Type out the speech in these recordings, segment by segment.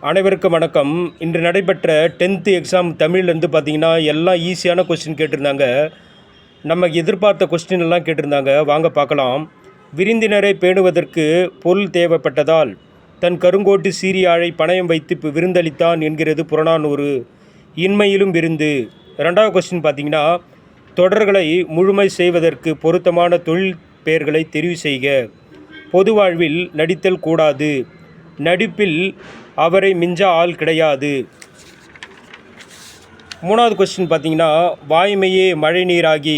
அனைவருக்கும் வணக்கம். இன்று நடைபெற்ற 10th எக்ஸாம் தமிழ்லேருந்து பார்த்தீங்கன்னா எல்லாம் ஈஸியான கொஸ்டின் கேட்டிருந்தாங்க. நம்ம எதிர்பார்த்த கொஸ்டின் எல்லாம் கேட்டிருந்தாங்க. வாங்க பார்க்கலாம். விருந்தினரை பேணுவதற்கு பொருள் தேவைப்பட்டதால் தன் கருங்கோட்டு சீரியாழை பணயம் வைத்து விருந்தளித்தான் என்கிறது புறநானூறு. இன்மையிலும் விருந்து. ரெண்டாவது கொஸ்டின் பார்த்தீங்கன்னா, தொடர்களை முழுமை செய்வதற்கு பொருத்தமான தொழில் பெயர்களை தெரிவு செய்க. பொது வாழ்வில் நடித்தல் கூடாது. நடிப்பில் அவரை மிஞ்ச ஆள் கிடையாது. மூணாவது கொஸ்டின் பார்த்தீங்கன்னா, வாய்மையே மழை நீராகி.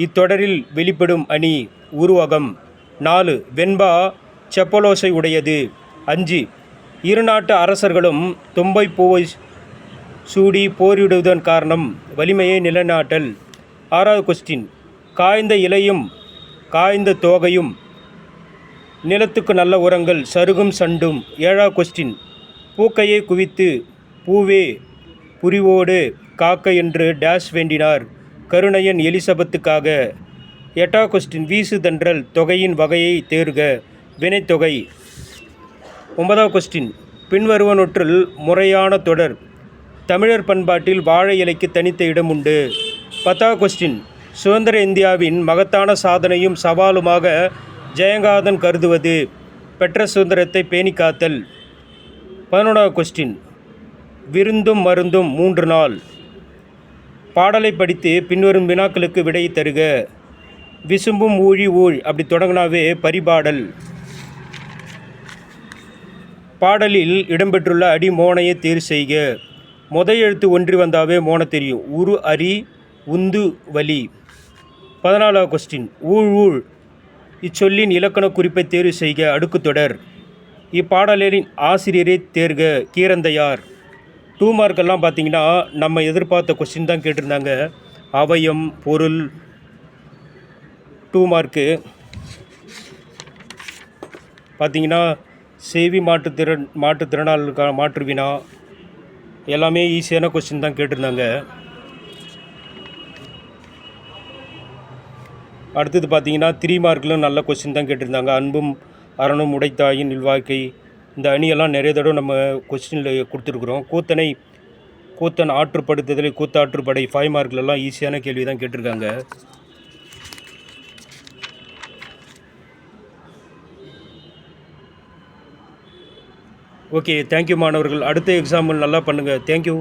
இத்தொடரில் வெளிப்படும் அணி உருவகம். 4 வெண்பா செப்பலோசை உடையது. 5 இரு நாட்டு அரசர்களும் தும்பை பூவை சூடி போரிடுவதன் காரணம் வலிமையை நிலைநாட்டல். 6வது கொஸ்டின், காய்ந்த இலையும் காய்ந்த தோகையும் நிலத்துக்கு நல்ல உரங்கள் சருகும் சண்டும். 7வது கொஸ்டின், பூக்கையை குவித்து பூவே புரிவோடு காக்க என்று டேஷ் வேண்டினார் கருணையன் எலிசபெத்துக்காக. 8வது கொஸ்டின், வீசு தென்றல் தொகையின் வகையை தேர்க. வினைத்தொகை. 9வது கொஸ்டின், பின்வருவனொற்றில் முறையான தொடர். தமிழர் பண்பாட்டில் வாழை இலைக்கு தனித்த இடம் உண்டு. 10வது கொஸ்டின், சுதந்திர இந்தியாவின் மகத்தான சாதனையும் சவாலுமாக ஜெயகாந்தன் கருதுவது பெற்ற சுதந்திரத்தை பேணி காத்தல். 11வது கொஸ்டின், விருந்தும் மருந்தும் 3 நாள். பாடலை படித்து பின்வரும் வினாக்களுக்கு விடை தருக. விசும்பும் ஊழி ஊழ் அப்படி தொடங்கினாவே பரிபாடல். பாடலில் இடம்பெற்றுள்ள அடி மோனையை தேர்வு செய்க. முதல் எழுத்து ஒன்றி வந்தாவே மோன தெரியும். உரு அரி உந்து வலி. 14வது கொஸ்டின், ஊழ் ஊழ் இச்சொல்லின் இலக்கண குறிப்பை தேர்வு செய்க. அடுக்கு தொடர். இப்பாடலின் ஆசிரியரை தேர்க. கீரந்தையார். 2 மார்க்கெல்லாம் பார்த்தீங்கன்னா நம்ம எதிர்பார்த்த கொஸ்டின் தான் கேட்டிருந்தாங்க. அவயம் பொருள் 2 மார்க்கு பார்த்தீங்கன்னா செவி மாற்றுத்திறனாளர்களுக்கான மாற்று வினா எல்லாமே ஈஸியான கொஸ்டின் தான் கேட்டிருந்தாங்க. அடுத்தது பார்த்தீங்கன்னா 3 மார்க்கிலும் நல்ல கொஸ்டின் தான் கேட்டிருந்தாங்க. அன்பும் அறனும் உடைத்தாயின் இல்வாழ்க்கை. இந்த அணியெல்லாம் நிறைய தடவை நம்ம கொஸ்டினில் கொடுத்துருக்குறோம். கூத்தன் ஆற்றுப்படுத்துதலை கூத்தாற்றுப்படை 5 மார்க்லலாம் ஈஸியான கேள்வி தான் கேட்டிருக்காங்க. ஓகே, தேங்க்யூ மாணவர்கள். அடுத்த எக்ஸாம்பிள் நல்லா பண்ணுங்கள். தேங்க்யூ.